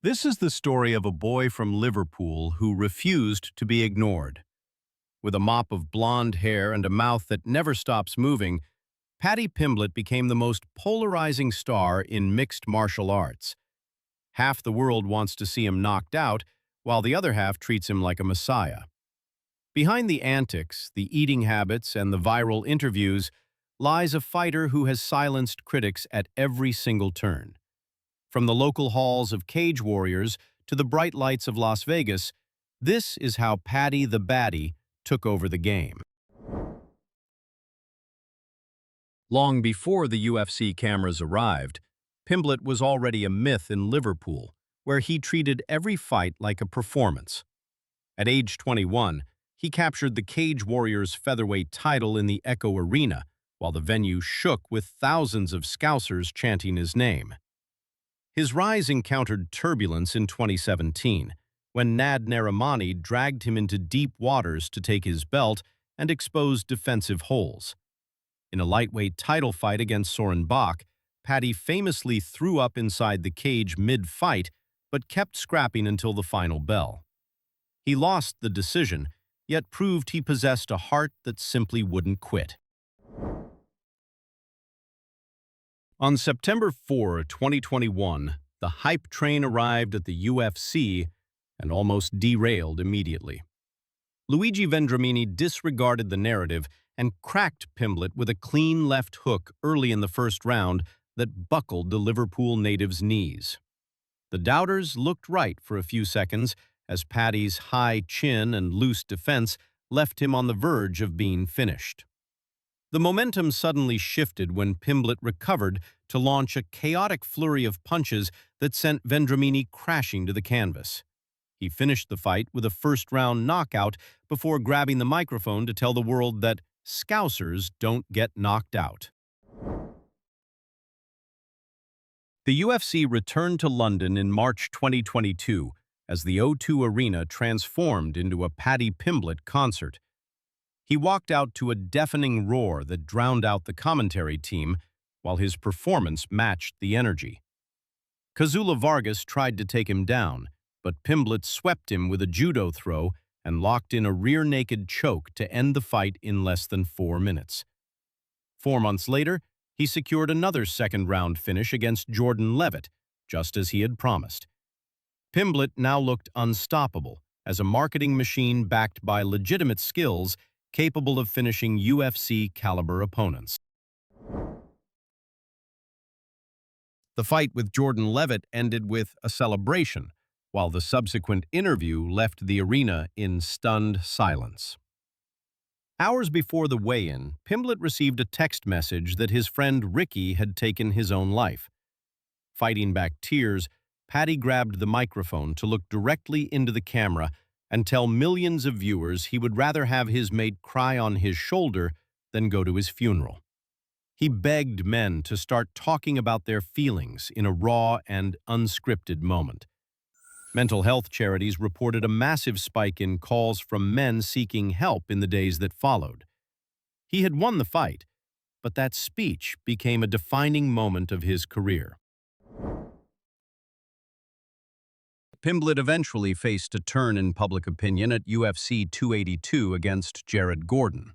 This is the story of a boy from Liverpool who refused to be ignored. With a mop of blonde hair and a mouth that never stops moving, Paddy Pimblett became the most polarizing star in mixed martial arts. Half the world wants to see him knocked out, while the other half treats him like a messiah. Behind the antics, the eating habits, and the viral interviews lies a fighter who has silenced critics at every single turn. From the local halls of Cage Warriors to the bright lights of Las Vegas, this is how Paddy the Baddy took over the game. Long before the UFC cameras arrived, Pimblett was already a myth in Liverpool, where he treated every fight like a performance. At age 21, he captured the Cage Warriors featherweight title in the Echo Arena, while the venue shook with thousands of Scousers chanting his name. His rise encountered turbulence in 2017, when Nad Narimani dragged him into deep waters to take his belt and expose defensive holes. In a lightweight title fight against Soren Bach, Paddy famously threw up inside the cage mid-fight, but kept scrapping until the final bell. He lost the decision, yet proved he possessed a heart that simply wouldn't quit. On September 4, 2021, the hype train arrived at the UFC and almost derailed immediately. Luigi Vendramini disregarded the narrative and cracked Pimblett with a clean left hook early in the first round that buckled the Liverpool native's knees. The doubters looked right for a few seconds as Paddy's high chin and loose defense left him on the verge of being finished. The momentum suddenly shifted when Pimblett recovered to launch a chaotic flurry of punches that sent Vendramini crashing to the canvas. He finished the fight with a first-round knockout before grabbing the microphone to tell the world that Scousers don't get knocked out. The UFC returned to London in March 2022 as the O2 Arena transformed into a Paddy Pimblett concert. He walked out to a deafening roar that drowned out the commentary team, while his performance matched the energy. Kazula Vargas tried to take him down, but Pimblett swept him with a judo throw and locked in a rear-naked choke to end the fight in less than 4 minutes. 4 months later, he secured another second-round finish against Jordan Levitt, just as he had promised. Pimblett now looked unstoppable as a marketing machine backed by legitimate skills capable of finishing UFC-caliber opponents. The fight with Jordan Levitt ended with a celebration, while the subsequent interview left the arena in stunned silence. Hours before the weigh-in, Pimblett received a text message that his friend Ricky had taken his own life. Fighting back tears, Paddy grabbed the microphone to look directly into the camera and tell millions of viewers he would rather have his mate cry on his shoulder than go to his funeral. He begged men to start talking about their feelings in a raw and unscripted moment. Mental health charities reported a massive spike in calls from men seeking help in the days that followed. He had won the fight, but that speech became a defining moment of his career. Pimblett eventually faced a turn in public opinion at UFC 282 against Jared Gordon.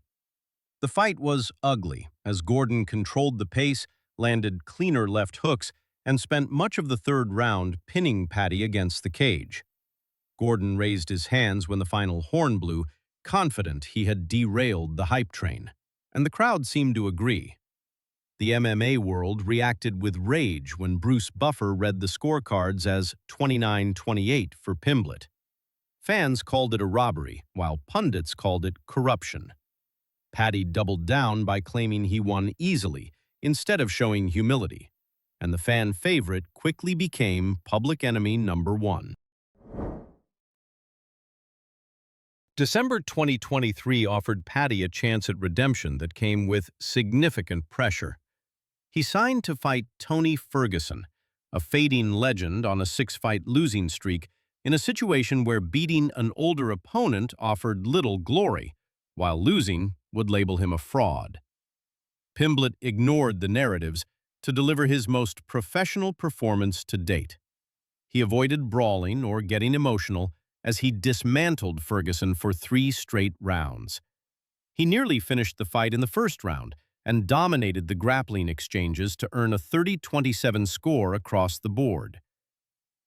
The fight was ugly, as Gordon controlled the pace, landed cleaner left hooks, and spent much of the third round pinning Paddy against the cage. Gordon raised his hands when the final horn blew, confident he had derailed the hype train, and the crowd seemed to agree. The MMA world reacted with rage when Bruce Buffer read the scorecards as 29-28 for Pimblett. Fans called it a robbery, while pundits called it corruption. Paddy doubled down by claiming he won easily, instead of showing humility, and the fan favorite quickly became public enemy number 1. December 2023 offered Paddy a chance at redemption that came with significant pressure. He signed to fight Tony Ferguson, a fading legend on a 6-fight losing streak, in a situation where beating an older opponent offered little glory, while losing would label him a fraud. Pimblett ignored the narratives to deliver his most professional performance to date. He avoided brawling or getting emotional as he dismantled Ferguson for 3 straight rounds. He nearly finished the fight in the first round and dominated the grappling exchanges to earn a 30-27 score across the board.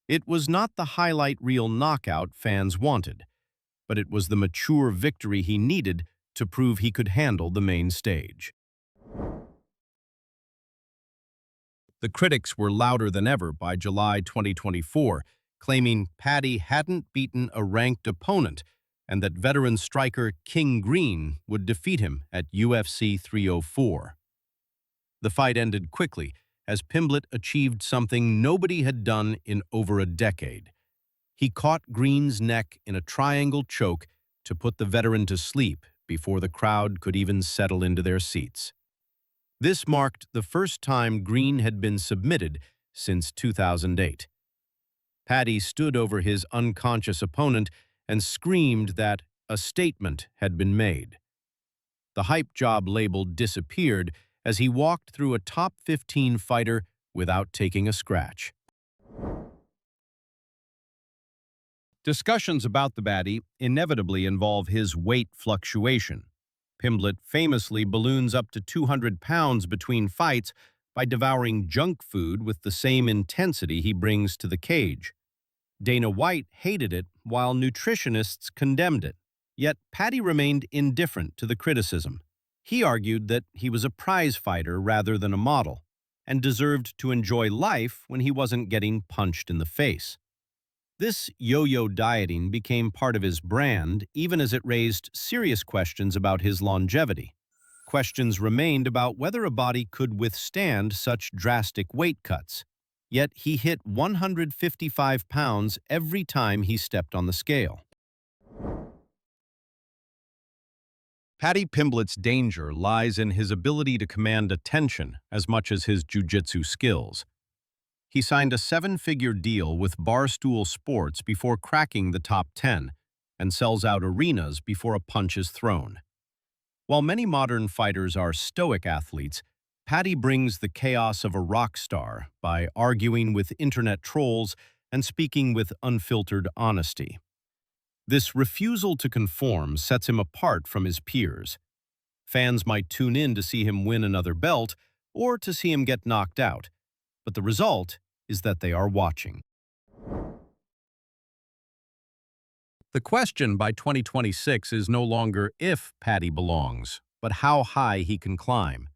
It was not the highlight reel knockout fans wanted, but it was the mature victory he needed to prove he could handle the main stage. The critics were louder than ever by July 2024, claiming Paddy hadn't beaten a ranked opponent and that veteran striker King Green would defeat him at UFC 304. The fight ended quickly as Pimblett achieved something nobody had done in over a decade. He caught Green's neck in a triangle choke to put the veteran to sleep before the crowd could even settle into their seats. This marked the first time Green had been submitted since 2008. Paddy stood over his unconscious opponent and screamed that a statement had been made. The hype job label disappeared as he walked through a top 15 fighter without taking a scratch. Discussions about the Baddy inevitably involve his weight fluctuation. Pimblett famously balloons up to 200 pounds between fights by devouring junk food with the same intensity he brings to the cage. Dana White hated it while nutritionists condemned it. Yet Paddy remained indifferent to the criticism. He argued that he was a prize fighter rather than a model, and deserved to enjoy life when he wasn't getting punched in the face. This yo-yo dieting became part of his brand, even as it raised serious questions about his longevity. Questions remained about whether a body could withstand such drastic weight cuts. Yet he hit 155 pounds every time he stepped on the scale. Paddy Pimblett's danger lies in his ability to command attention as much as his jiu-jitsu skills. He signed a 7-figure deal with Barstool Sports before cracking the top 10 and sells out arenas before a punch is thrown. While many modern fighters are stoic athletes, Paddy brings the chaos of a rock star by arguing with internet trolls and speaking with unfiltered honesty. This refusal to conform sets him apart from his peers. Fans might tune in to see him win another belt or to see him get knocked out, but the result is that they are watching. The question by 2026 is no longer if Paddy belongs, but how high he can climb.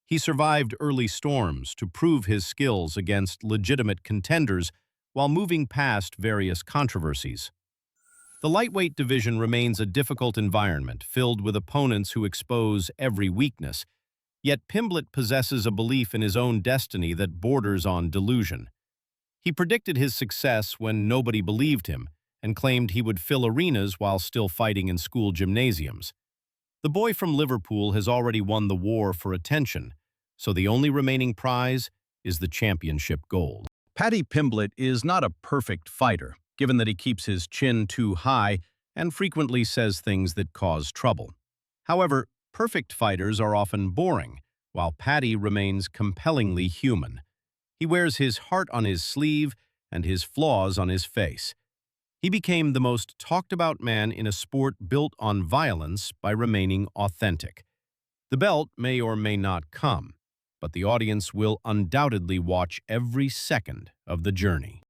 He survived early storms to prove his skills against legitimate contenders while moving past various controversies. The lightweight division remains a difficult environment filled with opponents who expose every weakness, yet Pimblett possesses a belief in his own destiny that borders on delusion. He predicted his success when nobody believed him and claimed he would fill arenas while still fighting in school gymnasiums. The boy from Liverpool has already won the war for attention, so the only remaining prize is the championship gold. Paddy Pimblett is not a perfect fighter, given that he keeps his chin too high and frequently says things that cause trouble. However, perfect fighters are often boring, while Paddy remains compellingly human. He wears his heart on his sleeve and his flaws on his face. He became the most talked-about man in a sport built on violence by remaining authentic. The belt may or may not come, but the audience will undoubtedly watch every second of the journey.